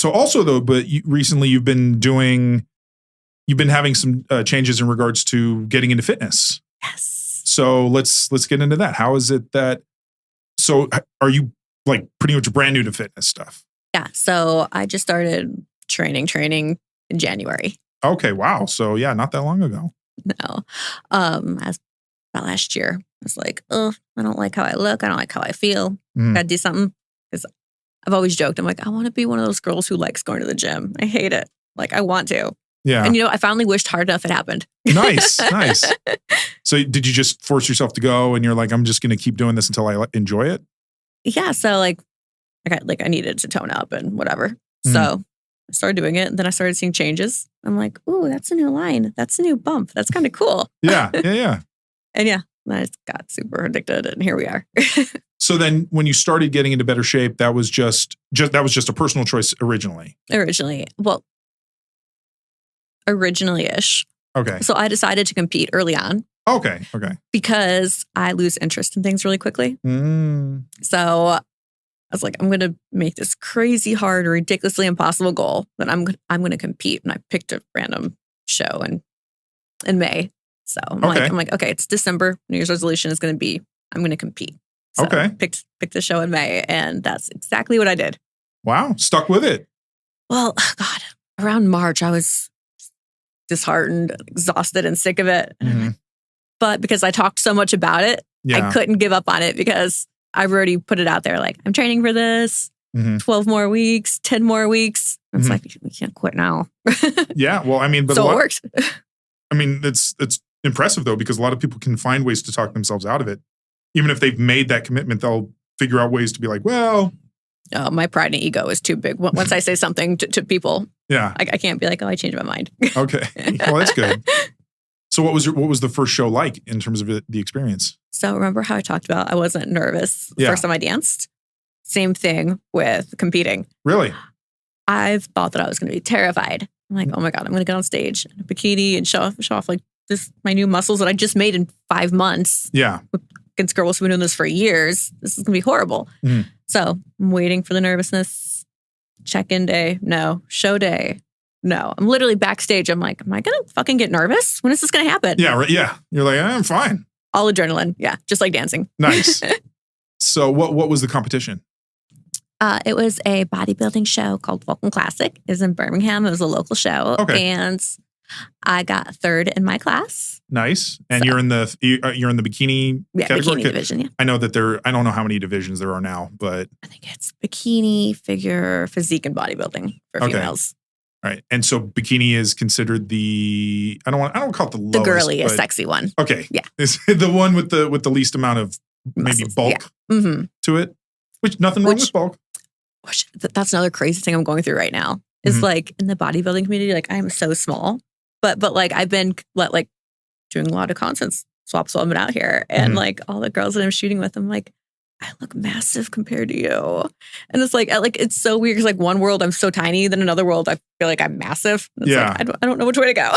So also though, but recently you've been having some changes in regards to getting into fitness. Yes. So let's get into that. How is it that, so are you like pretty much brand new to fitness stuff? Yeah. So I just started training in January. Okay. Wow. So yeah, not that long ago. No. As about last year, I was like, oh, I don't like how I look. I don't like how I feel. Gotta do something. Because I've always joked, I'm like, I want to be one of those girls who likes going to the gym. I hate it. Like, I want to. Yeah. And I finally wished hard enough it happened. Nice. So did you just force yourself to go and you're like, I'm just going to keep doing this until I enjoy it? Yeah. So I needed to tone up and whatever. So I started doing it. And then I started seeing changes. I'm like, ooh, that's a new line. That's a new bump. That's kind of cool. Yeah. And I just got super addicted and here we are. So then when you started getting into better shape, that was just a personal choice originally? Originally-ish. Okay. So I decided to compete early on. Okay. Because I lose interest in things really quickly. So I was like, I'm going to make this crazy hard, ridiculously impossible goal that I'm going to compete. And I picked a random show in May. So I'm like, okay, it's December. New Year's resolution is going to be, I'm going to compete. So I picked the show in May and that's exactly what I did. Wow. Stuck with it. Well, God, around March, I was disheartened, exhausted, and sick of it. But because I talked so much about it, I couldn't give up on it because I've already put it out there. Like, I'm training for this, 12 more weeks, 10 more weeks. It's like, we can't quit now. Yeah. Well, I mean, but so it worked. I mean, it's impressive though, because a lot of people can find ways to talk themselves out of it. Even if they've made that commitment, they'll figure out ways to be like, well. Oh, my pride and ego is too big. Once I say something to people, I can't be like, oh, I changed my mind. Okay. Well, that's good. So what was the first show like in terms of the experience? So remember how I talked about I wasn't nervous the first time I danced? Same thing with competing. Really? I thought that I was going to be terrified. I'm like, oh my God, I'm going to get on stage in a bikini and show off like my new muscles that I just made in 5 months. Yeah. Against girls who've been doing this for years. This is going to be horrible. So I'm waiting for the nervousness. Check-in day. No. Show day. No. I'm literally backstage. I'm like, am I going to fucking get nervous? When is this going to happen? Yeah. Right. Yeah. You're like, I'm fine. All adrenaline. Yeah. Just like dancing. Nice. So what was the competition? It was a bodybuilding show called Vulcan Classic. It was in Birmingham. It was a local show. Okay. And I got third in my class. Nice. And so, you're in the bikini category? Bikini division, yeah. I know that I don't know how many divisions there are now, but I think it's bikini, figure, physique, and bodybuilding for females. All right. And so bikini is considered I don't call it the lowest. The girliest, sexy one. Okay. Yeah. Is the one with the least amount of maybe muscles, bulk to it? Nothing wrong with bulk. That's another crazy thing I'm going through right now. Is like in the bodybuilding community, like I'm so small. But like I've been like doing a lot of content swaps while I've been out here. And like all the girls that I'm shooting with, I'm like, I look massive compared to you. And it's like it's so weird because like one world I'm so tiny, then another world I feel like I'm massive. It's like, I don't know which way to go.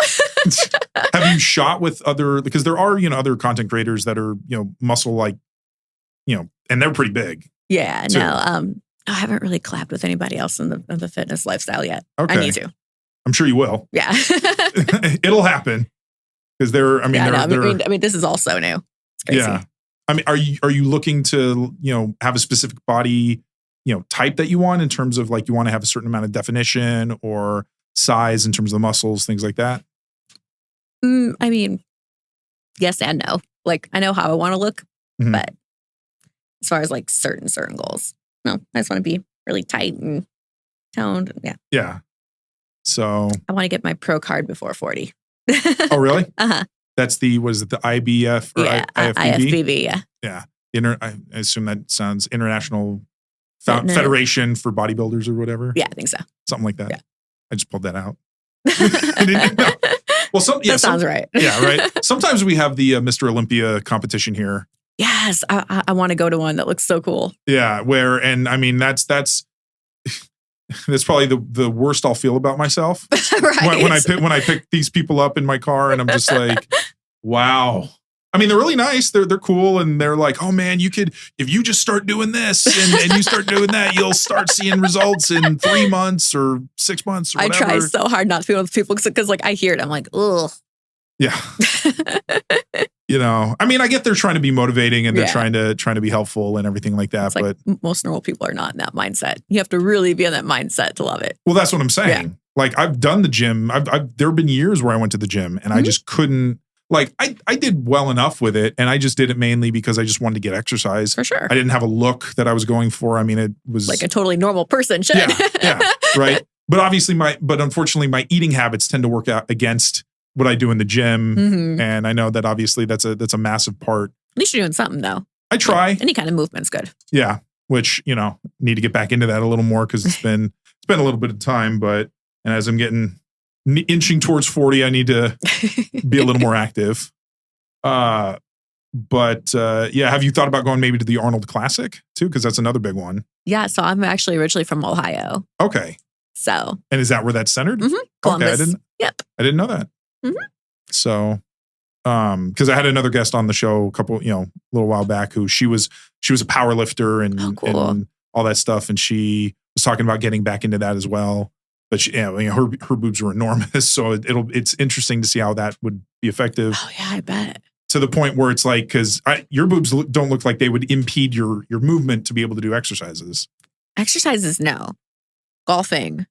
Have you shot with other, because there are, other content creators that are, muscle like, and they're pretty big. Yeah, too. No. I haven't really collabed with anybody else in the fitness lifestyle yet. Okay. I need to. I'm sure you will. Yeah. It'll happen. Because I mean, this is all so new. It's crazy. Yeah. I mean, are you looking to, have a specific body, type that you want in terms of like you want to have a certain amount of definition or size in terms of the muscles, things like that? I mean, yes and no. Like I know how I want to look, but as far as like certain goals, no, I just want to be really tight and toned. Yeah. Yeah. So I want to get my pro card before 40. Oh, really? That's was it the IBF or IFBB? IFBB, yeah. Yeah. I assume that sounds International Federation for Bodybuilders or whatever. Yeah, I think so. Something like that. Yeah. I just pulled that out. I didn't know. Well, that sounds right. Yeah, right. Sometimes we have the Mr. Olympia competition here. Yes, I want to go to one that looks so cool. Yeah, and I mean that's probably the worst I'll feel about myself. Right. When I pick these people up in my car and I'm just like, wow, I mean, they're really nice. They're cool. And they're like, oh man, if you just start doing this and you start doing that, you'll start seeing results in 3 months or 6 months or whatever. I try so hard not to be one of those people because like I hear it. I'm like, ugh. Yeah. I mean, I get they're trying to be motivating and they're trying to be helpful and everything like that. It's but most normal people are not in that mindset. You have to really be in that mindset to love it. Well, that's what I'm saying. Yeah. Like I've done the gym. There have been years where I went to the gym and I just couldn't. Like I did well enough with it, and I just did it mainly because I just wanted to get exercise. For sure. I didn't have a look that I was going for. I mean, it was like a totally normal person should. Yeah, right. But obviously, unfortunately, my eating habits tend to work out against what I do in the gym, and I know that obviously that's a massive part. At least you're doing something, though. I try. Any kind of movement's good. Yeah, which need to get back into that a little more because it's been a little bit of time, and as I'm getting inching towards 40, I need to be a little more active. Have you thought about going maybe to the Arnold Classic too? Because that's another big one. Yeah, so I'm actually originally from Ohio. Okay. So. And is that where that's centered? Mm-hmm. Columbus. Okay, I didn't know that. Mm-hmm. So, because I had another guest on the show a little while back who she was a power lifter and, cool. and all that stuff, and she was talking about getting back into that as well. But her boobs were enormous, so it's interesting to see how that would be effective. Oh yeah, I bet. To the point where it's like, because your boobs don't look like they would impede your movement to be able to do exercises. Exercises, no. Golfing,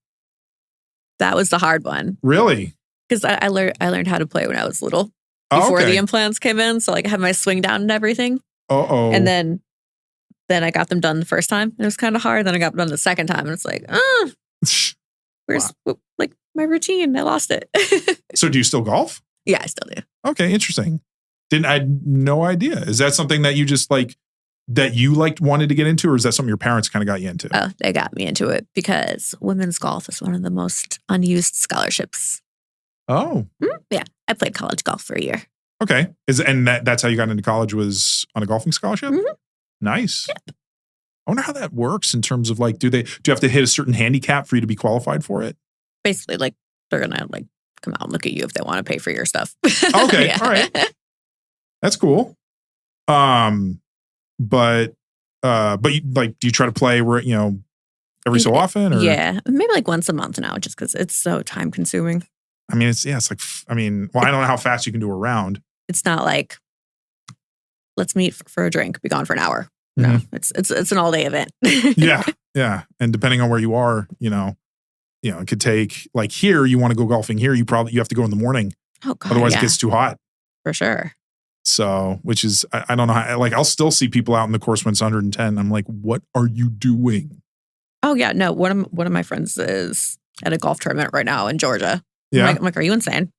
that was the hard one. Really? Because I learned how to play when I was little before the implants came in, so like I had my swing down and everything. And then I got them done the first time, and it was kind of hard. Then I got them done the second time, and it's like, where's like my routine? I lost it. So do you still golf? Yeah, I still do. Okay, interesting. I had no idea. Is that something that you just wanted to get into, or is that something your parents kind of got you into? Oh, they got me into it because women's golf is one of the most unused scholarships. Oh. Yeah, I played college golf for a year. Okay. That's how you got into college, was on a golfing scholarship? Mm-hmm. Nice. Yep. I wonder how that works in terms of do you have to hit a certain handicap for you to be qualified for it? Basically, they're gonna come out and look at you if they want to pay for your stuff. Okay, yeah. All right, that's cool. But you, do you try to play every so often? Or? Yeah, maybe once a month now, just because it's so time consuming. I mean, I don't know how fast you can do a round. It's not like let's meet for a drink, be gone for an hour. No, it's an all day event. Yeah. And depending on where you are, it could take here, you want to go golfing here, you have to go in the morning. Oh God. Otherwise it gets too hot. For sure. So, which is, I don't know how, I'll still see people out in the course when it's 110. I'm like, what are you doing? Oh yeah. No, one of my friends is at a golf tournament right now in Georgia. Yeah. I'm like, are you insane?